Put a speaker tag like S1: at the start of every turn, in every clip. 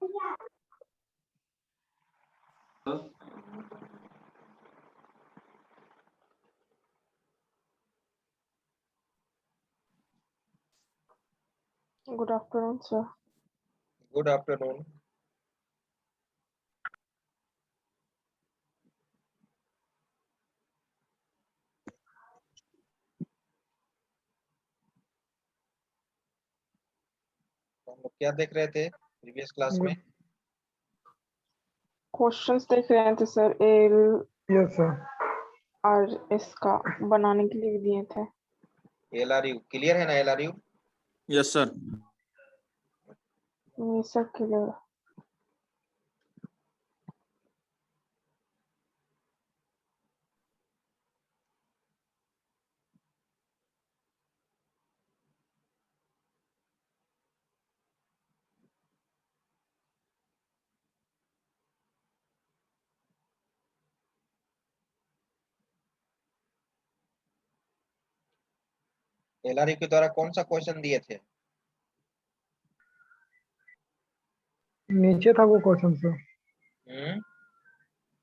S1: Good afternoon, sir.
S2: Good afternoon. हम लोग क्या देख रहे थे प्रीवियस क्लास में?
S1: क्वेश्चंस देख रहे थे सर, एल
S3: यस सर।
S1: और इसका बनाने के लिए दिए थे।
S2: LRU क्लियर है ना? LRU
S4: yes sir.
S1: ये सब के लिए
S2: LRU के द्वारा कौन सा क्वेश्चन दिए थे?
S3: नीचे था वो क्वेश्चन सर।
S2: हम्म,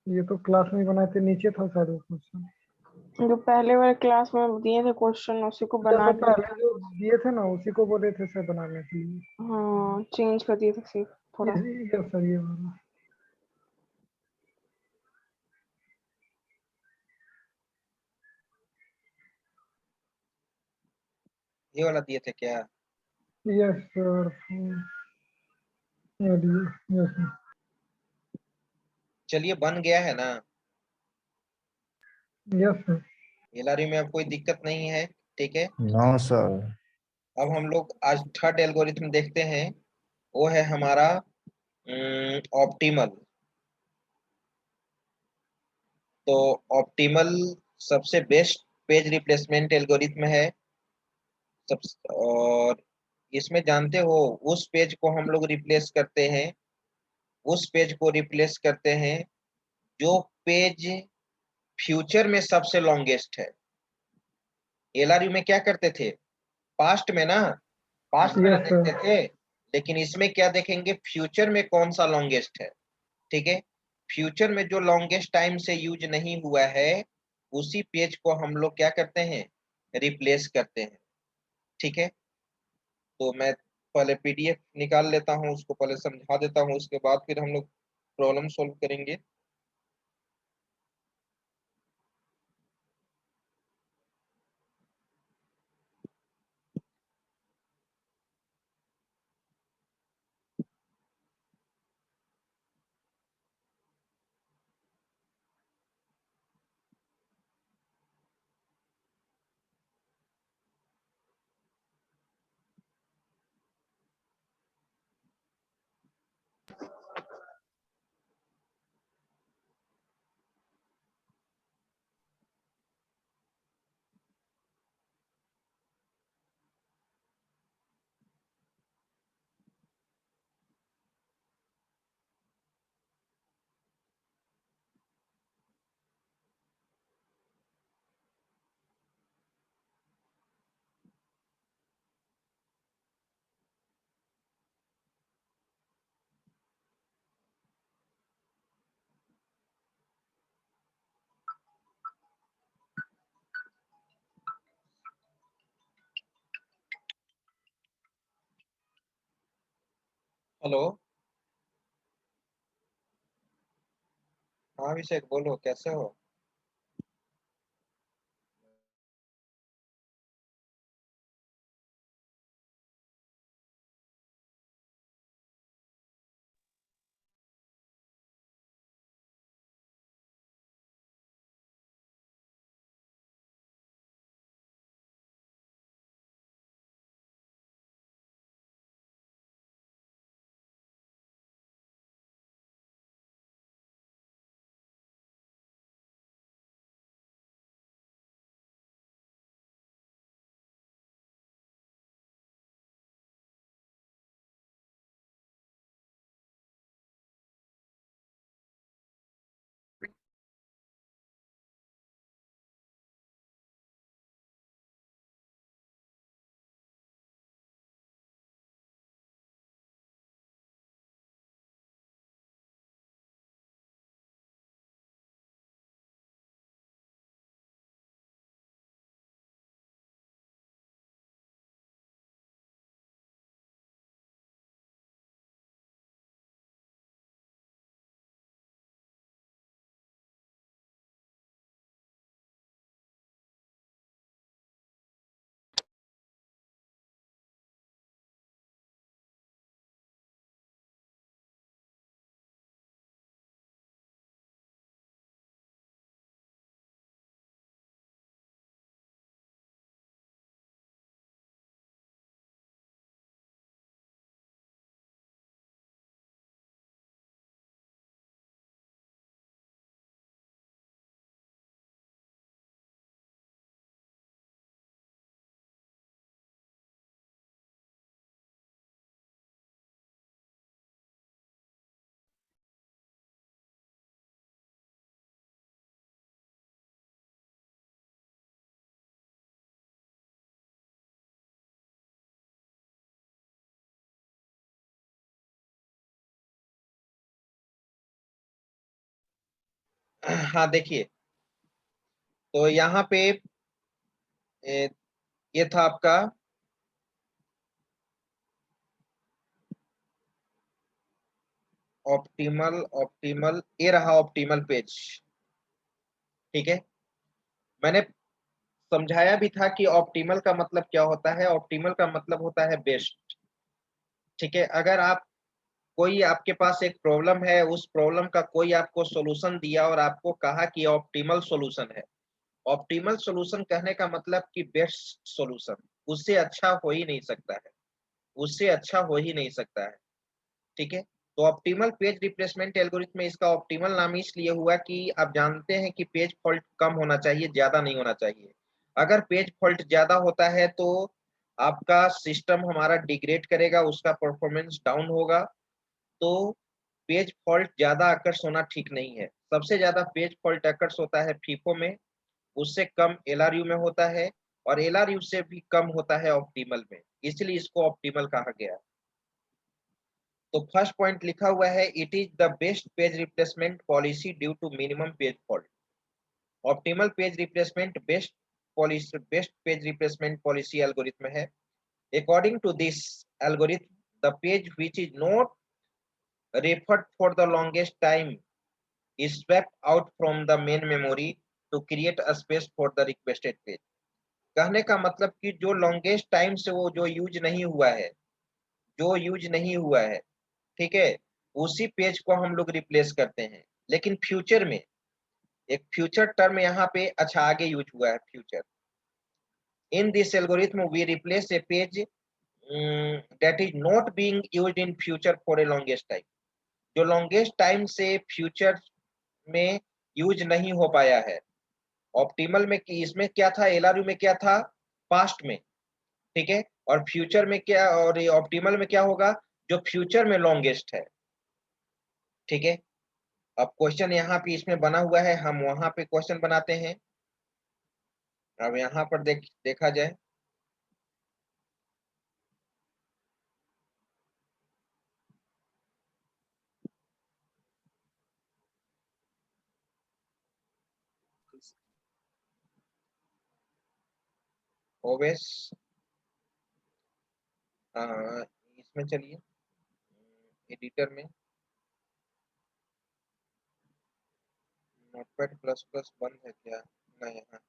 S3: ये तो क्लास में बनाए थे, नीचे था शायद वो क्वेश्चन।
S1: जो पहले वाले क्लास में दिए थे क्वेश्चन, उसी को बना
S3: जैसे
S1: दिए।
S3: पहले जो दिए थे ना उसी को बोले थे सर बनाने के लिए।
S1: हाँ, चेंज कर दिए थे सिर्फ थोड़ा।
S3: यस सर, ये वाला।
S2: ये वाला दिए थे क्या?
S3: Yes sir. Yes sir.
S2: चलिए बन गया है ना?
S3: Yes sir.
S2: LRU में अब कोई दिक्कत नहीं है, ठीक है।
S5: No sir.
S2: अब हम लोग आज थर्ड एल्गोरिथम देखते हैं, वो है हमारा ऑप्टिमल। तो ऑप्टिमल सबसे बेस्ट पेज रिप्लेसमेंट एल्गोरिथम है। सब और इसमें जानते हो उस पेज को हम लोग रिप्लेस करते हैं, उस पेज को रिप्लेस करते हैं जो पेज फ्यूचर में सबसे लॉन्गेस्ट है। LRU में क्या करते थे? पास्ट में ना, पास्ट में ना
S3: Yes, sir.
S2: देखते थे, लेकिन इसमें क्या देखेंगे? फ्यूचर में कौन सा लॉन्गेस्ट है, ठीक है। फ्यूचर में जो लॉन्गेस्ट टाइम से यूज नहीं हुआ है उसी पेज को हम लोग क्या करते हैं? रिप्लेस करते हैं, ठीक है। तो मैं पहले PDF निकाल लेता हूँ, उसको पहले समझा देता हूँ, उसके बाद फिर हम लोग प्रॉब्लम सोल्व करेंगे। हेलो, हाँ अभिषेक बोलो, कैसे हो? हाँ देखिए, तो यहाँ पे ये था आपका ऑप्टिमल, ऑप्टिमल, ये रहा ऑप्टिमल पेज। ठीक है, मैंने समझाया भी था कि ऑप्टिमल का मतलब क्या होता है। ऑप्टिमल का मतलब होता है बेस्ट। ठीक है, अगर आप कोई आपके पास एक प्रॉब्लम है, उस प्रॉब्लम का कोई आपको सॉल्यूशन दिया और आपको कहा कि ऑप्टिमल सॉल्यूशन है। ऑप्टिमल सॉल्यूशन कहने का मतलब कि बेस्ट सॉल्यूशन, उससे अच्छा हो ही नहीं सकता है, उससे अच्छा हो ही नहीं सकता है। ठीक है, तो ऑप्टिमल पेज रिप्लेसमेंट एल्गोरिथम में इसका ऑप्टिमल नाम इसलिए हुआ कि आप जानते हैं कि पेज फॉल्ट कम होना चाहिए, ज्यादा नहीं होना चाहिए। अगर पेज फॉल्ट ज्यादा होता है तो आपका सिस्टम हमारा डिग्रेड करेगा, उसका परफॉर्मेंस डाउन होगा। तो पेज फॉल्ट ज्यादा अकर्स होना ठीक नहीं है। सबसे ज्यादा पेज फॉल्ट अकर्स होता है फीफो में, उससे कम एलआरयू में होता है, और एलआरयू से भी कम होता है ऑप्टिमल में, इसलिए इसको ऑप्टिमल कहा गया। तो फर्स्ट पॉइंट लिखा हुआ है, it is the best page replacement policy due to minimum page fault. Optimal page replacement best page replacement policy algorithm है। According to this algorithm, the page which is not referred for the longest time is swept out from the main memory to create a space for the requested page। कहने का मतलब कि जो longest time से वो जो use नहीं हुआ है, जो यूज नहीं हुआ है, ठीक है, उसी पेज को हम लोग रिप्लेस करते हैं। लेकिन फ्यूचर में एक फ्यूचर टर्म यहाँ पे अच्छा आगे यूज हुआ है, future. In this algorithm we replace a page that is not being used in future for a longest time. जो लॉन्गेस्ट टाइम से फ्यूचर में यूज नहीं हो पाया है। ऑप्टिमल में कि इसमें क्या था, एलआरयू में क्या था, पास्ट में। ठीक है, और फ्यूचर में क्या, और ये ऑप्टिमल में क्या होगा, जो फ्यूचर में लॉन्गेस्ट है। ठीक है, अब क्वेश्चन यहाँ पे इसमें बना हुआ है, हम वहां पे क्वेश्चन बनाते हैं। अब यहाँ पर देखा जाए, ओवेस, इसमें चलिए एडिटर में नोटपैड प्लस प्लस बंद है क्या, नहीं यहाँ।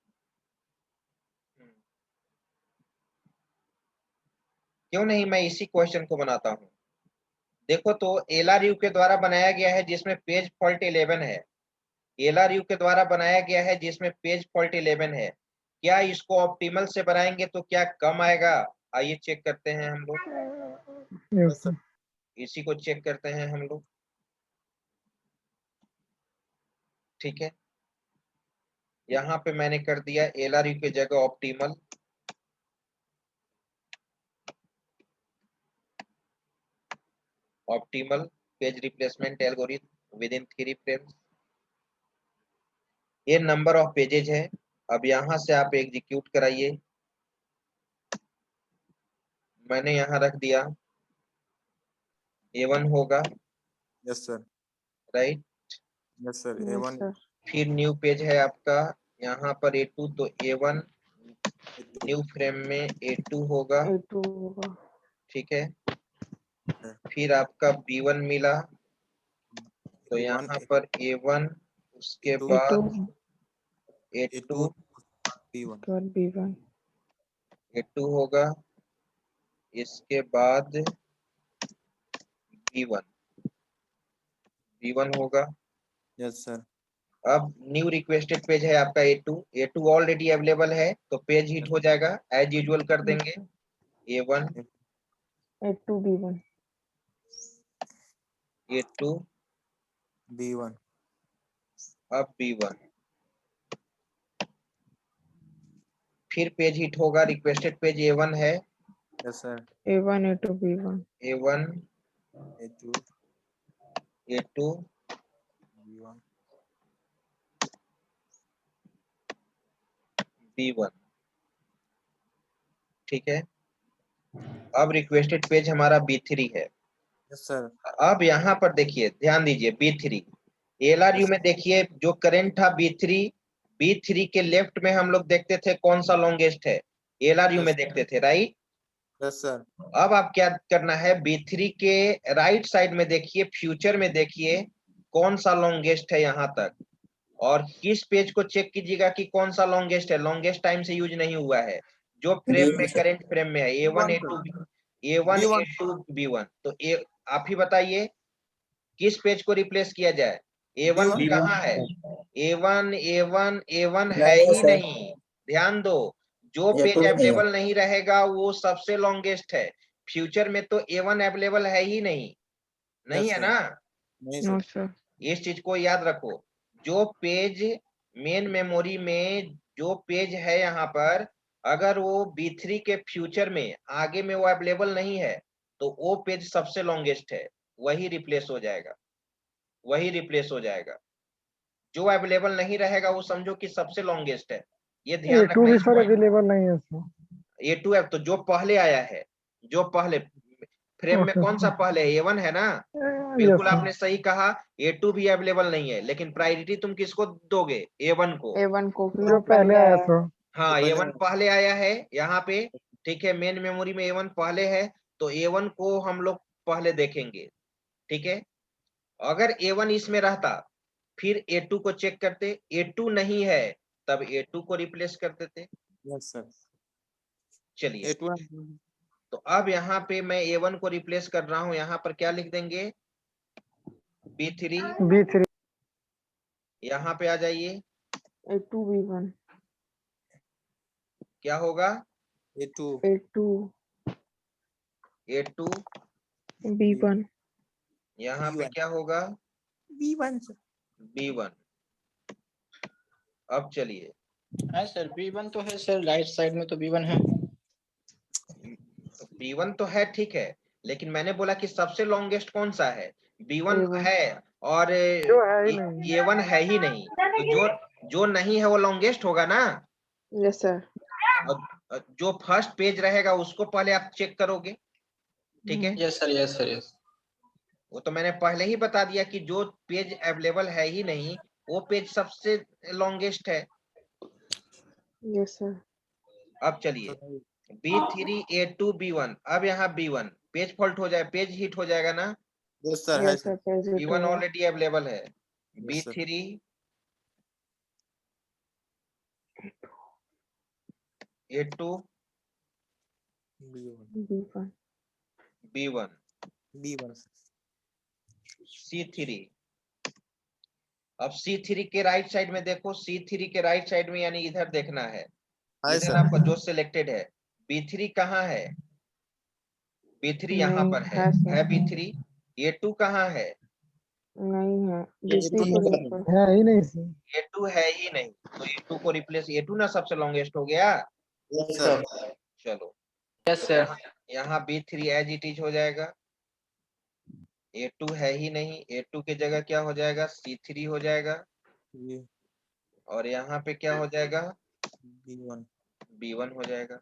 S2: क्यों नहीं, मैं इसी क्वेश्चन को बनाता हूँ। देखो, तो एलआरयू के द्वारा बनाया गया है जिसमें पेज फॉल्ट 11 है। एलआरयू के द्वारा बनाया गया है जिसमें पेज फॉल्ट 11 है। क्या इसको ऑप्टिमल से बनाएंगे तो क्या कम आएगा? आइए चेक करते हैं हम लोग,
S3: यस सर।
S2: इसी को चेक करते हैं हम लोग। ठीक है, यहाँ पे मैंने कर दिया एलआरयू की जगह optimal. Optimal page replacement algorithm with in 3 frames. ये नंबर ऑफ पेजेज है। अब यहाँ से आप एग्जीक्यूट कराइए। मैंने यहाँ रख दिया A1 होगा,
S4: yes sir,
S2: right.
S4: Yes sir,
S1: yes
S4: A1
S1: sir.
S2: फिर न्यू पेज है आपका, यहाँ पर A2, तो A1 न्यू फ्रेम में A2 होगा।
S1: A2 होगा।
S2: ठीक है, फिर आपका B1 मिला, तो यहाँ पर A1, उसके
S4: A2,
S2: बाद
S1: A2
S2: A2,
S4: B1,
S1: के बाद B1।
S2: A2 होगा, इसके बाद B1, B1 होगा।
S4: यस सर,
S2: अब न्यू रिक्वेस्टेड पेज है आपका A2, A2 ऑलरेडी अवेलेबल है तो पेज हिट हो जाएगा, एज यूजुअल कर देंगे A1,
S1: A2 B1।
S2: A2,
S4: B1,
S2: अब B1। फिर पेज हिट होगा, रिक्वेस्टेड पेज A1 है,
S4: yes sir,
S1: A1 A2 B1।
S2: A1,
S4: A2,
S2: A2,
S4: B1,
S2: B1। ठीक है, अब रिक्वेस्टेड पेज हमारा B3 है।
S4: यस सर,
S2: अब यहाँ पर देखिए, ध्यान दीजिए, B3 ALRU में देखिए जो करंट था B3 के लेफ्ट में हम लोग देखते थे कौन सा लॉन्गेस्ट है, ALRU में देखते थे, राइट।
S4: Yes sir.
S2: अब आप क्या करना है, B3 के राइट साइड में देखिए, फ्यूचर में देखिए कौन सा लॉन्गेस्ट है यहाँ तक, और किस पेज को चेक कीजिएगा कि कौन सा लॉन्गेस्ट है, लॉन्गेस्ट टाइम से यूज नहीं हुआ है, जो फ्रेम में करंट फ्रेम में है A1 A2 B1। तो आप ही बताइए किस पेज को रिप्लेस किया जाए, A1
S4: B1
S2: कहाँ है, A1 है ही नहीं, ध्यान दो, जो पेज अवेलेबल नहीं रहेगा वो सबसे लॉन्गेस्ट है, फ्यूचर में तो A1 अवेलेबल है ही नहीं, नहीं है
S4: सर।
S2: ना,
S4: नहीं
S1: नो
S4: सर।
S1: सर।
S2: इस चीज को याद रखो, जो पेज मेन मेमोरी में जो पेज है यहाँ पर, अगर वो B3 के फ्यूचर में आगे में वो अवेलेबल नहीं है तो वो पेज सबसे लॉन्गेस्ट है, वही रिप्लेस हो जाएगा, वही रिप्लेस हो जाएगा, जो अवेलेबल नहीं रहेगा वो समझो कि सबसे लॉन्गेस्ट है, ये ध्यान
S3: A2
S2: रखना
S3: भी
S2: इस
S3: सर
S2: पॉइंट।
S3: अवेलेबल नहीं है सर।
S2: A2 तो जो पहले आया है, जो पहले फ्रेम में
S3: ओके
S2: कौन सा
S3: सर।
S2: पहले है, A1 है ना,
S3: यस
S2: बिल्कुल
S3: सर।
S2: आपने सही कहा, A2 भी अवेलेबल नहीं है, लेकिन प्रायोरिटी तुम किसको दोगे, A1 को,
S1: A1 को
S3: जो
S1: जो
S3: पहले
S1: पहले
S3: आया
S1: आया।
S3: सर।
S2: हाँ
S4: पहले
S2: A1 पहले आया है यहाँ पे, ठीक है, मेन मेमोरी में A1 पहले है, तो A1 को हम लोग पहले देखेंगे, ठीक है। अगर A1 इसमें रहता फिर A2 को चेक करते, A2 नहीं है तब A2 को रिप्लेस कर देते।
S4: Yes sir.
S2: चलिए,
S4: A2
S2: तो अब यहाँ पे मैं A1 को रिप्लेस कर रहा हूँ, यहाँ पर क्या लिख देंगे, B3,
S3: B3
S2: यहाँ पे आ जाइए,
S1: A2 B1
S2: क्या होगा,
S4: A2
S1: A2
S2: A2,
S1: B1
S2: यहाँ पे
S4: B1
S2: क्या होगा,
S4: B1 सर।
S2: B1। अब चलिए,
S5: है सर, B1 तो है सर, राइट साइड में तो B1 है।
S2: B1 तो है, ठीक है, लेकिन मैंने बोला कि सबसे लॉन्गेस्ट कौन सा है, B1
S1: A1
S2: है, और
S3: जो है ही नहीं।
S2: A1 है ही नहीं, तो जो नहीं है वो लॉन्गेस्ट होगा ना,
S1: यस सर।
S2: और जो फर्स्ट पेज रहेगा उसको पहले आप चेक करोगे, ठीक है।
S5: Yes sir, yes sir, yes.
S2: वो तो मैंने पहले ही बता दिया कि जो पेज अवेलेबल है ही नहीं वो पेज सबसे लॉन्गेस्ट है।
S1: Yes sir.
S2: अब चलिए, B3 A2 B1, अब यहाँ B1 पेज फॉल्ट हो जाए, पेज हिट हो जाएगा ना,
S4: यस सर है
S1: yes sir
S4: sir.
S1: Page hit
S2: B1
S1: होगा।
S2: ऑलरेडी अवेलेबल है,
S4: Yes, sir.
S2: B3 A2
S4: B1
S1: B1
S4: B1
S2: C3। अब C3 के राइट साइड में देखो, C3 के राइट साइड में यानी इधर देखना है,
S4: हाय
S2: इधर
S4: सर।
S2: आपका जो सिलेक्टेड है, B3 कहाँ है, B3 यहाँ
S1: नहीं
S2: पर
S1: है सर।
S2: है B3, A2 कहाँ है,
S1: नहीं है
S4: A2
S1: B3 को
S4: नहीं
S1: रिप्लेस।
S3: है ही नहीं सर।
S2: A2 है ही नहीं, तो A2 को रिप्लेस, A2 ना सबसे लॉन्गेस्ट हो गया,
S4: यस सर।
S2: चलो,
S5: यस सर।
S2: यहाँ B3 एज इट इज हो जाएगा, A2 है ही नहीं, A2 की जगह क्या हो जाएगा, C3 हो जाएगा,
S4: ये
S2: और यहाँ पे क्या हो जाएगा,
S4: B1
S2: B1 हो जाएगा।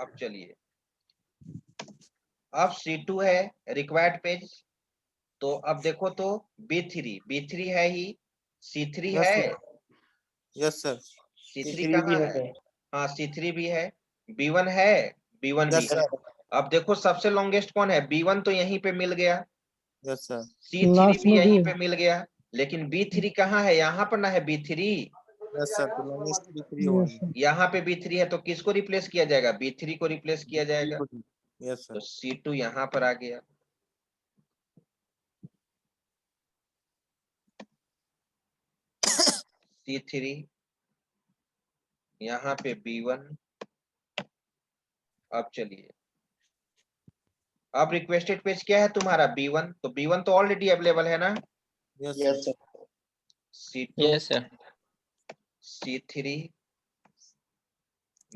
S2: अब चलिए, अब C2 है रिक्वायर्ड पेज, तो अब देखो तो B3 है ही, C3
S4: यस
S2: है,
S4: सर। Yes sir.
S2: C3 कहाँ है, हाँ C3 भी है, B1 है, B1 भी
S4: यस
S2: है।
S4: सर।
S2: अब देखो सबसे लॉन्गेस्ट कौन है, B1 तो यहीं पे मिल गया,
S4: यस सर।
S2: C3
S3: लास्ट
S2: भी
S3: में
S2: यहीं
S3: भी
S2: पे मिल गया, लेकिन B3 कहाँ है, यहाँ पर ना है B3,
S4: यस सर। तो लॉन्गेस्ट B3
S3: यस
S4: होगा।
S3: सर।
S2: यहाँ पे B3 है, तो किसको रिप्लेस किया जाएगा, B3 को रिप्लेस किया जाएगा,
S4: यस
S2: तो
S4: सर।
S2: C2 यहाँ पर आ गया, C3 यहाँ पे B1। अब चलिए, अब रिक्वेस्टेड पेज क्या है तुम्हारा, B1, तो B1 तो ऑलरेडी अवेलेबल है ना,
S4: yes sir.
S2: C2
S5: yes sir.
S2: C3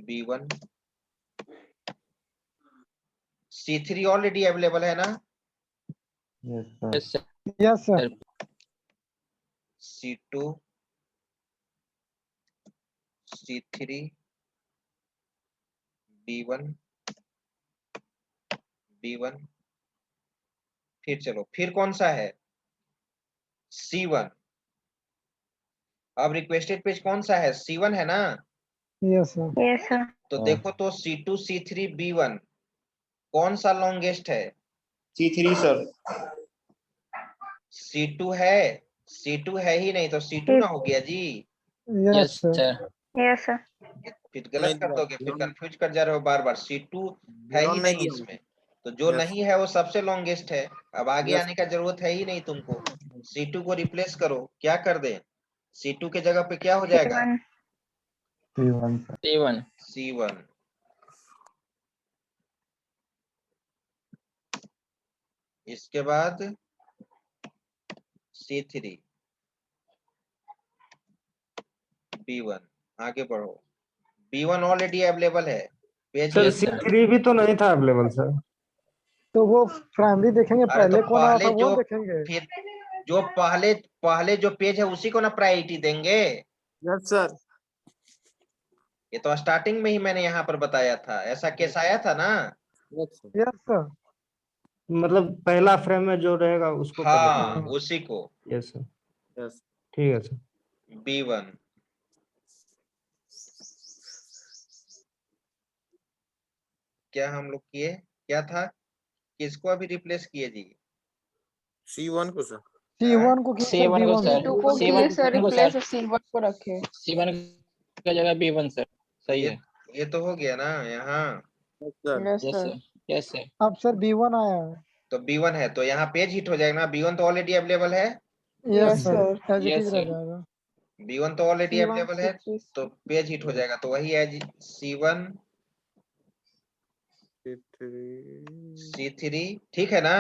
S2: B1, C3 already available है ना,
S5: yes sir.
S3: Yes sir.
S2: C2 C3 B1 B1, फिर चलो, फिर कौन सा है, C1, अब रिक्वेस्टेड पेज कौन सा है? C1 है ना?
S3: Yes sir.
S6: Yes sir.
S2: तो
S4: हाँ।
S2: देखो तो C2 C3 B1 कौन सा लॉन्गेस्ट है?
S5: C3 sir.
S2: C2 है? C2 है ही नहीं तो C2 ना हो गया जी।
S3: Yes sir.
S6: Yes sir.
S2: फिर गलत कर दोगे, फिर कंफ्यूज कर जा रहे हो बार बार। C2 है ही नहीं इसमें, तो जो
S4: Yes.
S2: नहीं है वो सबसे लॉन्गेस्ट है। अब आगे
S4: Yes.
S2: आने का जरूरत है ही नहीं तुमको। C2 को रिप्लेस करो, क्या कर दे? C2 के जगह पे क्या हो जाएगा?
S6: C1।
S2: C1। इसके बाद C3 B1। आगे बढ़ो। B1 ऑलरेडी अवेलेबल है, पेज
S3: सर
S2: हिट है।
S3: C3 भी तो नहीं था अवेलेबल सर। तो वो प्राइमरी देखेंगे,
S2: अरे तो
S3: पहले कौन आया था
S2: पहले
S3: वो
S2: जो
S3: देखेंगे।
S2: फिर जो पहले जो पेज है उसी को ना प्रायोरिटी देंगे।
S4: Yes, sir.
S2: ये तो स्टार्टिंग में ही मैंने यहाँ पर बताया था, ऐसा केस आया था ना?
S4: Yes, sir.
S3: यस सर, मतलब पहला फ्रेम में जो रहेगा उसको पहले
S2: हाँ,
S3: देखेंगे।
S2: उसी को।
S3: Yes sir,
S4: Yes.
S3: ठीक है सर।
S2: B1। क्या हम लोग किए, क्या था? किसको अभी रिप्लेस किए जी?
S4: C1 को सर।
S3: C1 को किया सर,
S5: C1 को
S3: B1
S5: सर।
S1: C2 को
S5: C1
S1: किए सर
S5: को
S1: रिप्लेस,
S5: सर।
S1: C1 को रखे।
S5: C1 का जगह B1 सर। सही है।
S2: ये तो हो गया ना यहाँ।
S4: Yes, sir.
S1: Yes
S5: yes
S1: sir.
S5: Sir. Yes sir.
S3: अब सर B1 आया है।
S2: तो B1 है तो यहाँ पेज हिट हो जाएगा ना। B1 तो ऑलरेडी अवेलेबल है।
S3: Yes
S1: yes
S3: sir,
S1: sir.
S3: As it
S5: Yes,
S3: is रह
S5: sir.
S3: जाएगा।
S2: B1 तो ऑलरेडी
S1: C1
S2: अवेलेबल है,
S1: C3
S2: तो पेज हिट हो जाएगा। तो वही है जी, C1
S4: C3.
S2: C3 ठीक है ना?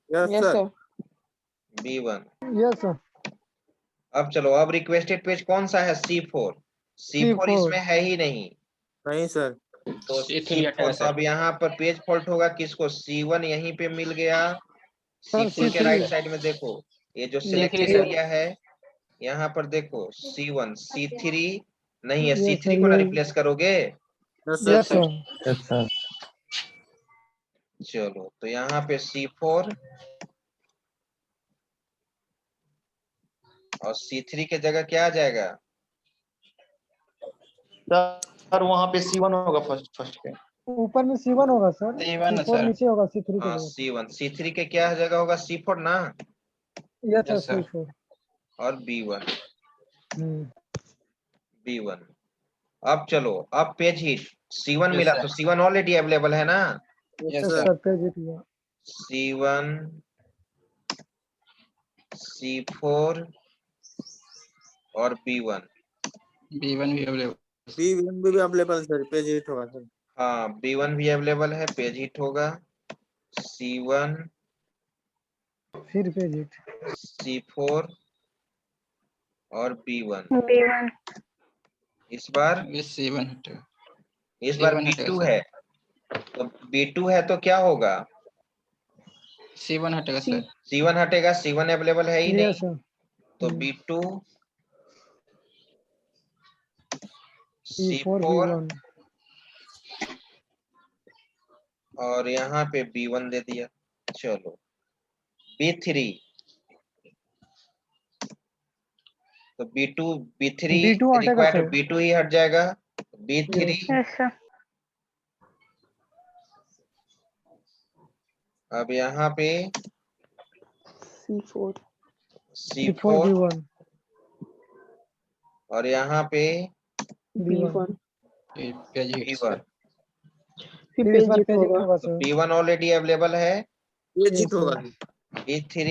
S4: Yes,
S1: yes
S4: sir.
S1: Sir.
S2: B1।
S3: Yes sir.
S2: अब चलो, अब रिक्वेस्टेड पेज कौन सा है? C4। C4
S3: C4
S2: इसमें है ही नहीं,
S4: नहीं सर।
S2: तो
S5: C3 हटेगा
S2: C4। तो
S5: सर।
S2: अब यहाँ पर पेज फॉल्ट होगा किसको? C1 यहीं पे मिल गया।
S3: सर
S2: C4 के
S3: C3
S2: राइट साइड में देखो, ये जो सिलेक्टेड
S5: सर।
S2: एरिया है यहाँ पर देखो, C1 C3 नहीं है।
S3: यस
S2: C3
S3: सर,
S2: को ना
S3: ये
S2: रिप्लेस करोगे।
S4: Yes, sir.
S3: Yes sir.
S2: चलो, तो यहाँ पे C4 और C3 के जगह क्या आ जाएगा?
S5: सर वहाँ पे C1 होगा फर्स्ट पे।
S3: ऊपर में C1 होगा सर,
S5: C1
S3: C4
S5: सर।
S3: नीचे होगा C3 के
S2: हाँ,
S3: जगह।
S2: C1 C3 के क्या जगह होगा? C4 ना,
S3: yes
S5: Yes,
S3: sir
S5: sir.
S3: C4।
S2: और B1।
S3: हम्म,
S2: B1। अब चलो, अब पेज हिट C1
S5: Yes,
S2: मिला,
S5: sir.
S2: तो C1 ऑलरेडी अवेलेबल है ना।
S4: Yes,
S5: Yes,
S3: yes
S4: sir.
S5: sir.
S3: Sir, page hit हुआ।
S2: C1 C4 और B1।
S5: B1 भी अवेलेबल।
S4: B1 भी available सर, पेज हिट होगा सर।
S2: हाँ, B1 भी अवेलेबल है, पेज हिट होगा। C1
S3: फिर पेज हिट।
S2: C4 और B1।
S6: B1।
S2: इस बार
S5: ये C1 हटेगा।
S2: इस बार
S5: C1 हटेगा
S2: B2
S5: सर।
S2: है, तो B2 है तो क्या होगा?
S5: C1 हटेगा
S1: C-
S5: सर।
S2: C1 हटेगा, C1 अवेलेबल है ही नहीं,
S3: यस सर।
S2: तो B2
S3: C4
S2: C4
S3: B1।
S2: और यहाँ पे B1 दे दिया। चलो, B3 तो B3
S3: B2 हटेगा
S2: रिक्वायर्ड,
S3: सर।
S2: B2 ही हट जाएगा। B3
S3: yes.
S6: Yes sir.
S2: अब यहाँ पे
S1: C4
S3: C4
S2: C4
S3: B1
S2: और यहाँ पे
S3: B1।
S5: ये पेज हिट
S2: B1।
S5: सर।
S1: फिर
S3: फिर इस
S1: पेज
S3: बार
S1: हिट
S3: पेज हिट
S1: होगा।
S3: होगा
S2: तो
S3: सर।
S2: B1 ऑलरेडी अवेलेबल है।
S4: पेज
S3: Yes,
S4: हिट होगा
S3: sir.
S4: Sir.
S2: B3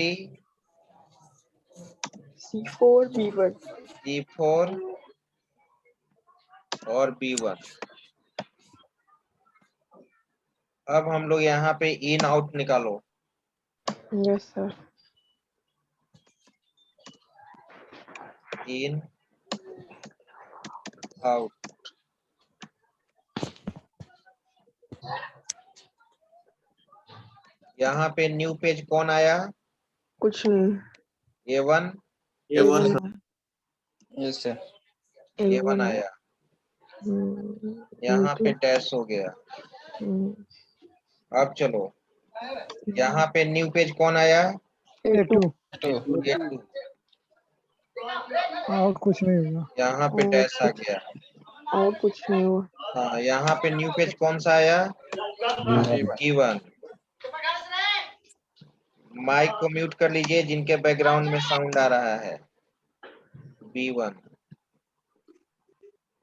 S1: C4 B1।
S2: C4 और B1। अब हम लोग यहाँ पे इन आउट निकालो।
S1: Yes sir.
S2: In out. यहाँ पे न्यू पेज कौन आया?
S1: कुछ नहीं।
S2: A1
S5: A1
S1: A1
S5: yes sir.
S2: A1
S1: है।
S2: आया, यहाँ पे डैश हो गया। अब चलो, यहाँ पे न्यू पेज कौन आया?
S3: A2।
S2: A2।
S3: और कुछ नहीं हुआ।
S2: यहाँ पे
S1: और
S2: डैश आ गया।
S1: और कुछ नहीं हुआ।
S2: हाँ, यहाँ पे न्यू पेज कौन सा आया? गिवन। माइक को म्यूट कर लीजिए जिनके बैकग्राउंड में साउंड आ रहा है। B1।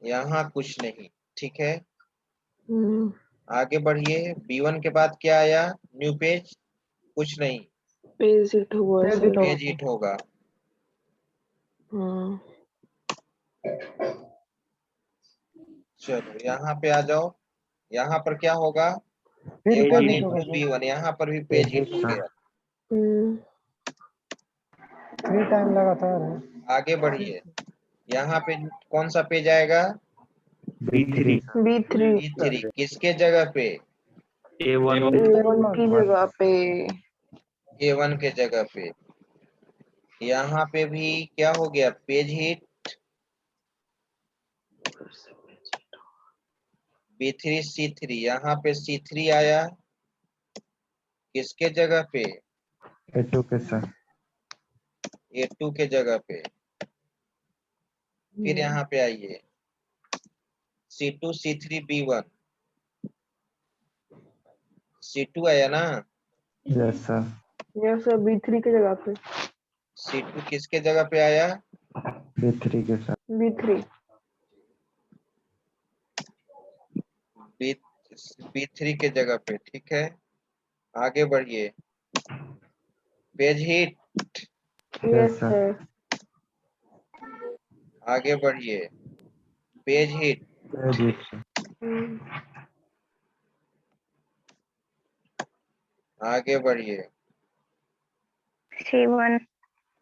S2: यहाँ कुछ नहीं, ठीक है। आगे बढ़िए। B1 के बाद क्या आया? न्यू पेज, कुछ नहीं,
S1: पेज हिट हुआ
S3: page
S1: sir.
S3: Hit
S2: page hit होगा।
S1: हाँ।
S2: चलो यहाँ पे आ जाओ। यहाँ पर क्या होगा?
S3: फिर
S2: A1
S3: पेज हिट
S2: into
S3: होगा सर।
S2: B1, यहाँ पर भी पेज हिट हो गया।
S1: हम्म,
S3: 3 टाइम लगातार है।
S2: आगे बढ़िए। यहाँ पे कौन सा पेज आएगा?
S6: B3
S1: B3
S2: B3 किसके जगह पे?
S6: A1
S1: A1 की जगह पे।
S2: A1 के जगह पे। यहाँ पे भी क्या हो गया? Page hit. B3 C3, यहाँ पे C3 आया, किसके जगह पे?
S6: A2 के साथ
S2: A2 के जगह पे। फिर यहाँ पे आइए, C2 C3 B1, C2 आया ना?
S6: Yes sir
S1: yes sir, B3 की जगह पे।
S2: C2 किसके जगह पे आया?
S6: B3 के साथ
S1: B3।
S2: B B3 के जगह पे, ठीक है। आगे बढ़िए। Page hit.
S1: Yes
S6: sir.
S1: Sir.
S2: आगे बढ़िए। Page hit. आगे बढ़िए।
S7: C1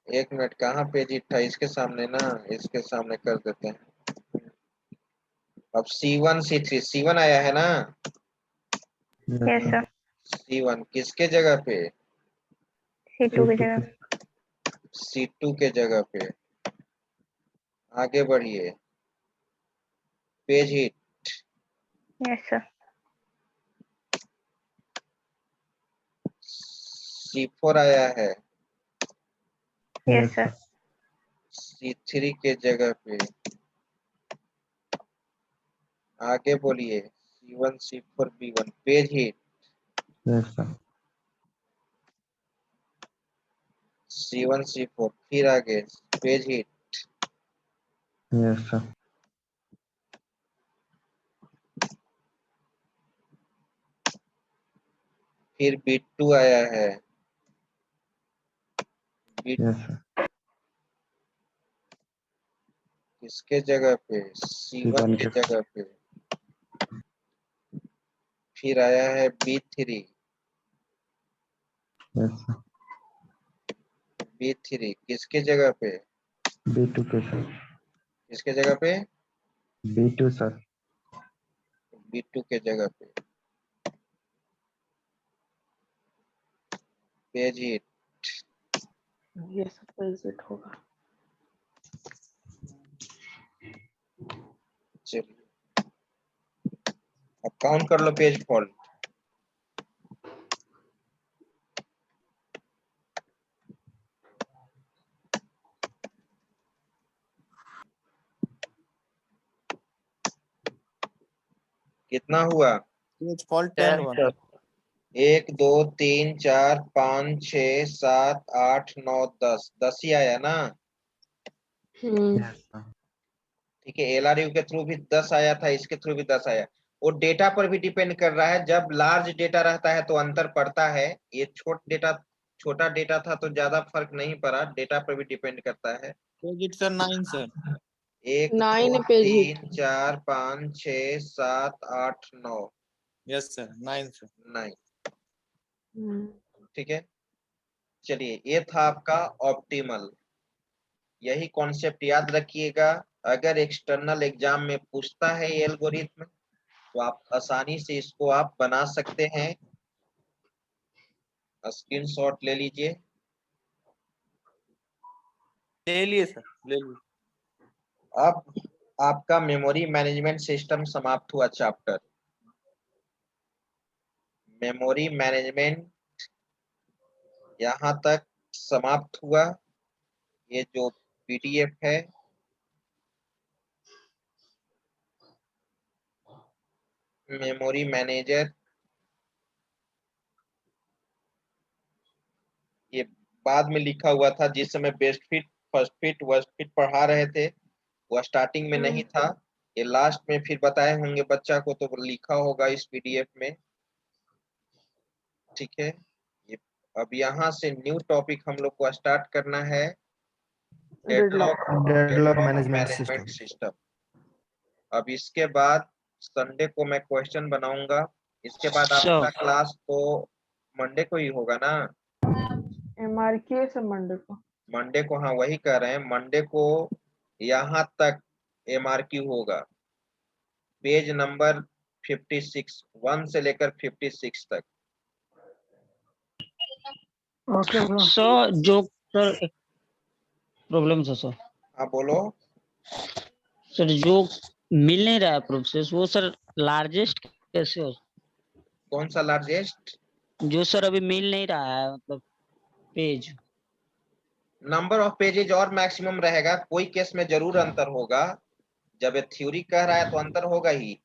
S2: एक मिनट, कहाँ पेज हिट था? इसके सामने ना, इसके सामने कर देते हैं। अब C1 C3, C1 आया है ना?
S7: यस सर
S2: C1 किसके जगह पे?
S7: C2 की जगह
S2: C2 के जगह पे। आगे बढ़िए। Page hit.
S7: Yes sir
S2: C4 आया है,
S7: यस सर
S2: C3 के जगह पे। आगे बोलिए। C1 C4 B1, page hit.
S6: Yes sir
S2: C1 C4, फिर आगे पेज हिट।
S6: यस सर
S2: फिर B2 आया है,
S6: यस सर
S2: किसके जगह पे? C1 के जगह पे। फिर आया है B3,
S6: यस सर
S2: B3 किसके जगह पे?
S6: B2 के साथ
S2: किसके जगह पे?
S6: B2 सर
S2: B2 के जगह पे। Page hit.
S1: Yes sir, page hit होगा।
S2: चलिए अब काउंट कर लो पेज फॉल्ट। कितना हुआ?
S4: पेज फॉल्ट 10 हुआ।
S2: 1 2 3 4 5 6 7 8 9 10, 10 ही आया ना?
S6: यस सर
S2: ठीक है। LRU के थ्रू भी 10 आया था, इसके थ्रू भी 10 आया। वो डेटा पर भी डिपेंड कर रहा है। जब लार्ज डेटा रहता है तो अंतर पड़ता है। ये छोटा डेटा था तो ज्यादा फर्क नहीं पड़ा। डेटा पर भी डिपेंड करता है।
S4: Page hit sir 9 sir
S2: 1
S1: 9
S2: 2
S1: page
S2: 3 4 5 6 7 8 9,
S4: yes sir 9 sir
S2: 9,
S1: हम्म,
S2: ठीक है। चलिए, ये था आपका ऑप्टिमल। यही कॉन्सेप्ट याद रखिएगा। अगर एक्सटर्नल एग्जाम में पूछता है ये एल्गोरिथ्म तो आप आसानी से इसको आप बना सकते हैं। स्क्रीनशॉट ले लीजिए।
S4: ले लिए सर ले लिए।
S2: अब आपका मेमोरी मैनेजमेंट सिस्टम समाप्त हुआ। चैप्टर मेमोरी मैनेजमेंट यहाँ तक समाप्त हुआ। ये जो PDF है मेमोरी मैनेजर, ये बाद में लिखा हुआ था जिस समय best fit, first fit, worst fit पढ़ा रहे थे, वो स्टार्टिंग में नहीं था, ये लास्ट में फिर बताए होंगे बच्चा को, तो लिखा होगा इस पीडीएफ में। ठीक है, ये अब यहाँ से न्यू टॉपिक हम लोग को स्टार्ट करना है,
S1: deadlock.
S6: Deadlock management
S2: management
S6: system.
S2: System. अब इसके बाद संडे को मैं क्वेश्चन बनाऊंगा, इसके बाद आपका क्लास तो मंडे को ही होगा ना?
S1: MRQ से मंडे को।
S2: मंडे को, हाँ वही कह रहे हैं, मंडे को यहाँ तक एमआरक्यू होगा, पेज नंबर 56, 1 से लेकर 56 तक।
S3: Okay bro.
S8: सर जो सर प्रॉब्लम है सर।
S2: हाँ बोलो।
S8: सर जो मिल नहीं रहा है प्रोसेस, वो सर लार्जेस्ट कैसे हो?
S2: कौन सा लार्जेस्ट?
S8: जो सर अभी मिल नहीं रहा है, मतलब पेज।
S2: नंबर ऑफ पेजेज और मैक्सिमम रहेगा, कोई केस में जरूर अंतर होगा, जब ये थ्योरी कह रहा है तो अंतर होगा ही।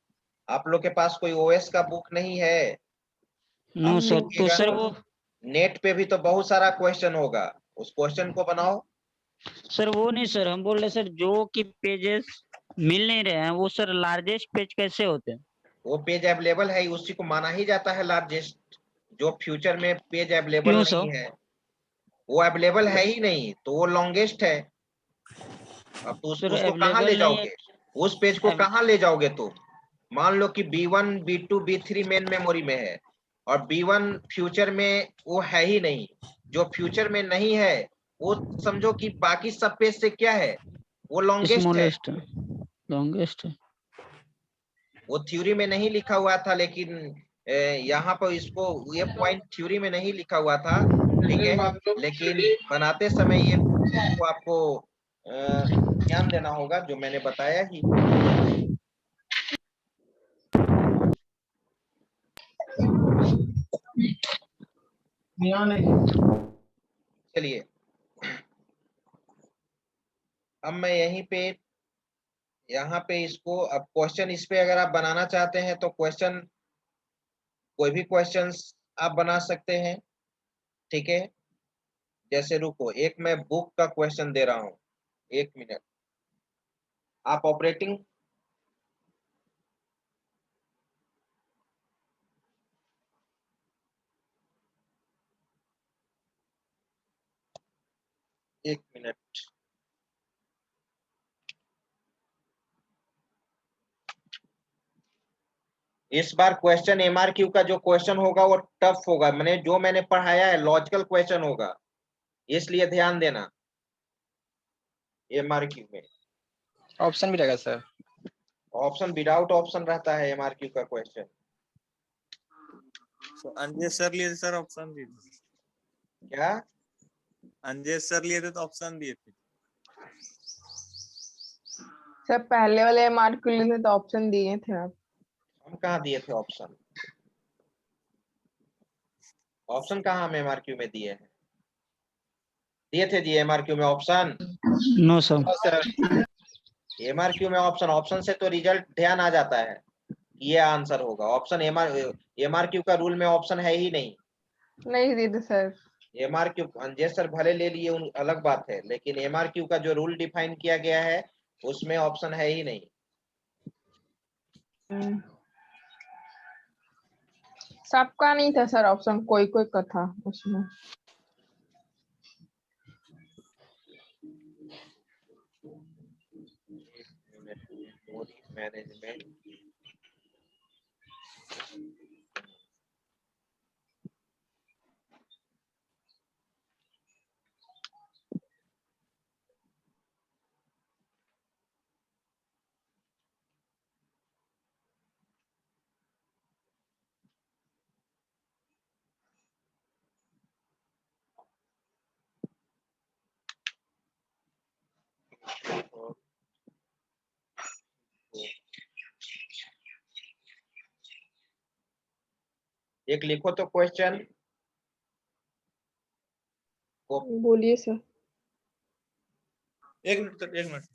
S2: आप लोग के पास कोई ओएस का बुक नहीं है?
S8: नो सर, तो सर वो
S2: नेट पे भी तो बहुत सारा क्वेश्चन होगा, उस क्वेश्चन को बनाओ।
S8: सर वो नहीं सर, हम बोल रहे सर जो कि पेजेस मिल नहीं रहे हैं, वो सर लार्जेस्ट पेज कैसे होते हैं?
S2: वो पेज अवेलेबल है, उसी को माना ही जाता है लार्जेस्ट। जो फ्यूचर में पेज अवेलेबल
S8: क्यों
S2: नहीं
S8: सर?
S2: है, वो अवेलेबल है ही नहीं, तो वो लॉन्गेस्ट है। अब तो
S8: सर
S2: उसको कहाँ ले
S8: अवेलेबल नहीं है।
S2: जाओगे? उस पेज को
S8: अब-
S2: कहाँ ले जाओगे? तो मान लो कि B1, B2, B3 main memory में है, और B1 फ्यूचर में वो है ही नहीं। जो फ्यूचर में नहीं है, वो समझो कि बाकी सब पेज से क्या है, वो लॉन्गेस्ट है।
S8: स्मॉलेस्ट है, लॉन्गेस्ट है।
S2: वो थ्योरी में नहीं लिखा हुआ था, लेकिन यहाँ पर इसको, ये पॉइंट थ्योरी में नहीं लिखा हुआ था, ठीक है, लेकिन बनाते समय ये तो आपको ध्यान देना होगा, जो मैंने बताया ही। चलिए, अब मैं यहीं पे, यहाँ पे इसको, अब क्वेश्चन इस पे अगर आप बनाना चाहते हैं तो क्वेश्चन, कोई भी क्वेश्चंस आप बना सकते हैं, ठीक है। जैसे रुको, एक मैं बुक का क्वेश्चन दे रहा हूँ, 1 मिनट। आप ऑपरेटिंग, एक मिनट, इस बार क्वेश्चन एमआरक्यू का जो क्वेश्चन होगा वो टफ होगा, मैंने जो मैंने पढ़ाया है लॉजिकल क्वेश्चन होगा, इसलिए ध्यान देना। एमआरक्यू में
S5: ऑप्शन भी रहेगा सर?
S2: ऑप्शन, विदाउट ऑप्शन रहता है एमआरक्यू का क्वेश्चन।
S4: अंजय सर लिए थे सर, ऑप्शन दिए थे।
S2: क्या?
S4: अंजय सर लिए थे तो ऑप्शन दिए थे।
S1: सर पहले वाले MRQ लिए थे तो ऑप्शन दिए थे आप।
S2: हम कहाँ दिए थे ऑप्शन? ऑप्शन कहाँ हम एमआरक्यू में दिए हैं? दिए थे जी एमआरक्यू में ऑप्शन?
S8: No sir.
S5: हाँ सर।
S2: एमआरक्यू में ऑप्शन, ऑप्शन से तो रिजल्ट ध्यान आ जाता है, ये आंसर होगा। ऑप्शन एमआरक्यू का रूल में ऑप्शन है ही नहीं।
S1: नहीं दिए थे सर।
S2: एमआरक्यू अंजय सर भले ले लिए, अलग बात है, लेकिन एमआरक्यू का जो रूल डिफाइन किया गया है उसमें ऑप्शन है ही नहीं।
S1: सबका नहीं था सर ऑप्शन, कोई कोई का था उसमें।
S2: मेमोरी मैनेजमेंट, एक लिखो तो क्वेश्चन को।
S1: बोलिए सर।
S4: एक मिनट सर, एक मिनट।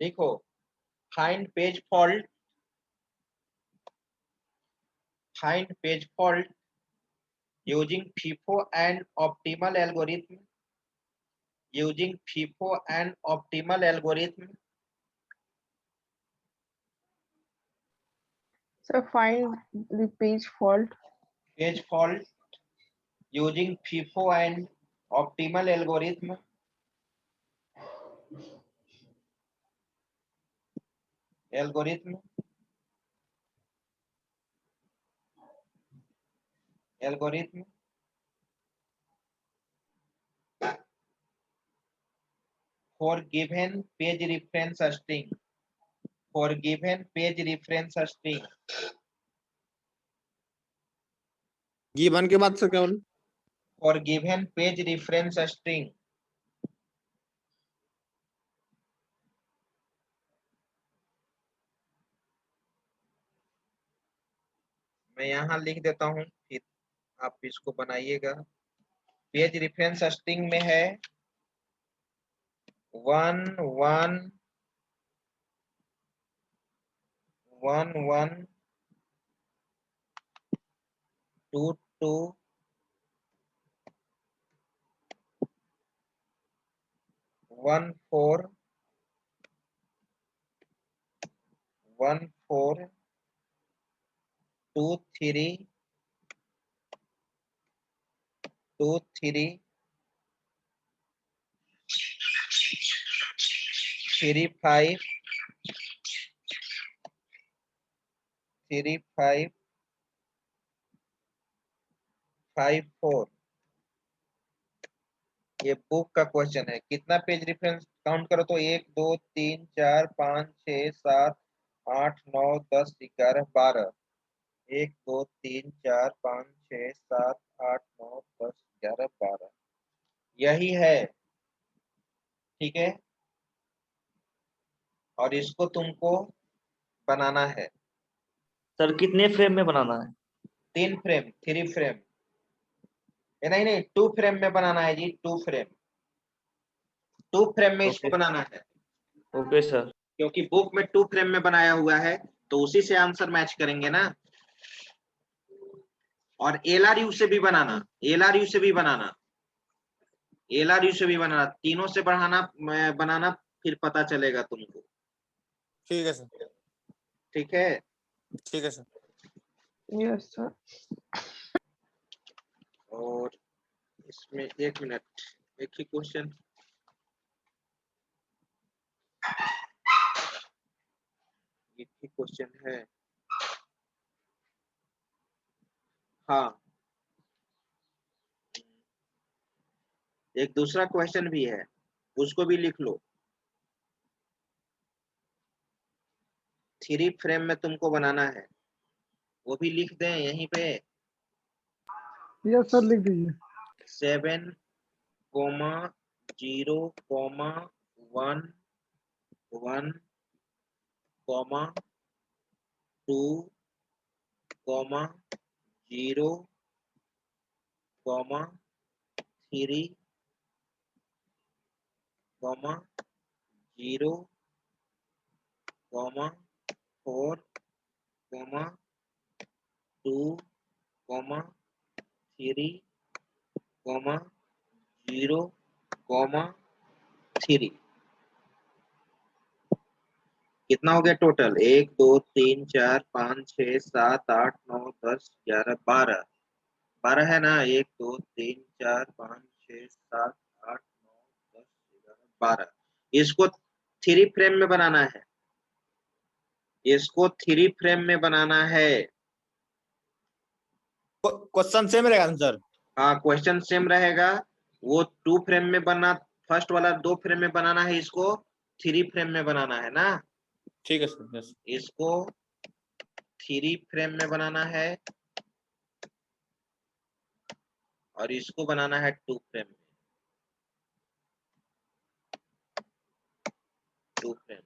S2: देखो, find page fault, find page fault using FIFO and optimal algorithm, using FIFO and optimal algorithm.
S1: So find the page fault
S2: Page fault using FIFO and optimal algorithm. Algorithm. Algorithm. For given page reference string. For given page reference string.
S4: Given के बाद sir क्या बोले?
S2: For given page reference string. मैं यहाँ लिख देता हूँ, फिर आप इसको बनाइएगा। पेज रेफरेंस स्ट्रिंग में है 1 1 1 1 2 2 1 4 1 4 2 3 2 3 3 5 3 5 5 4। ये बुक का क्वेश्चन है। कितना पेज रेफरेंस काउंट करो तो 1 2 3 4 5 6 7 8 9 10 11 12। 1 2 3 4 5 6 7 8 9 10 11 12, यही है। ठीक है, और इसको तुमको बनाना है
S9: सर कितने फ्रेम में बनाना है?
S2: 3 फ्रेम 3 फ्रेम, नहीं नहीं 2 फ्रेम में बनाना है जी, 2 फ्रेम 2 फ्रेम में इसको
S9: ओके
S2: बनाना है,
S9: ओके सर।
S2: क्योंकि बुक में 2 फ्रेम में बनाया हुआ है तो उसी से आंसर मैच करेंगे ना। और LRU से भी बनाना, LRU से भी बनाना, LRU से भी बनाना, तीनों से बनाना फिर पता चलेगा तुमको।
S4: ठीक है सर।
S2: ठीक है,
S4: ठीक है सर।
S1: yes sir
S2: और इसमें 1 मिनट, एक ही क्वेश्चन, एक ही क्वेश्चन है। हाँ, एक दूसरा क्वेश्चन भी है, उसको भी लिख लो। 3 फ्रेम में तुमको बनाना है, वो भी लिख दें यहीं पे।
S3: यस सर लिख दीजिए।
S2: 7 0 1 1 2 0 3 0 4 2 3 0 3। कितना हो गया टोटल? 1 2 3 4 5 6 7 8 9 10 11 12, 12 है ना? 1 2 3 4 5 6 7 8 9 10 11 12। इसको 3 फ्रेम में बनाना है, इसको 3 फ्रेम में बनाना है।
S4: क्वेश्चन सेम रहेगा ना सर?
S2: हाँ, क्वेश्चन सेम रहेगा। वो 2 फ्रेम में बना, फर्स्ट वाला 2 फ्रेम में बनाना है, इसको 3 फ्रेम में बनाना है ना।
S4: ठीक है सर। यस।
S2: इसको 3 फ्रेम में बनाना है और इसको बनाना है 2 फ्रेम में, 2 फ्रेम।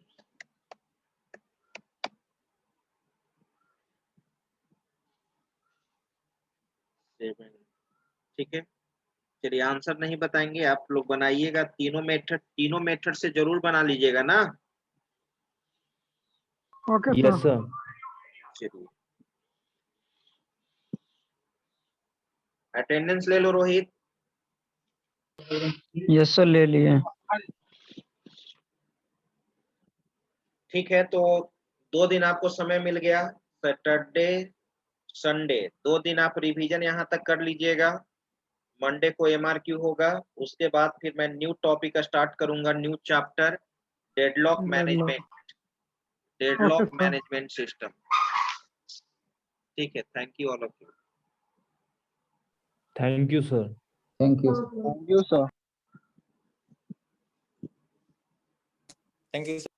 S2: ठीक है, चलिए आंसर नहीं बताएंगे, आप लोग बनाइएगा। तीनों मेथड से जरूर बना लीजिएगा ना।
S3: Okay
S10: yes
S3: sir.
S10: सर।
S2: चलिए, अटेंडेंस ले लो रोहित।
S8: यस सर ले लिए।
S2: ठीक है, तो 2 दिन आपको समय मिल गया, सैटरडे संडे 2 दिन आप रिवीजन यहाँ तक कर लीजिएगा। मंडे को एमआरक्यू होगा, उसके बाद फिर मैं न्यू टॉपिक स्टार्ट करूंगा, new chapter, deadlock management system. ठीक है, thank you all of you.
S10: Thank you sir.
S5: Thank you.
S4: Thank you sir.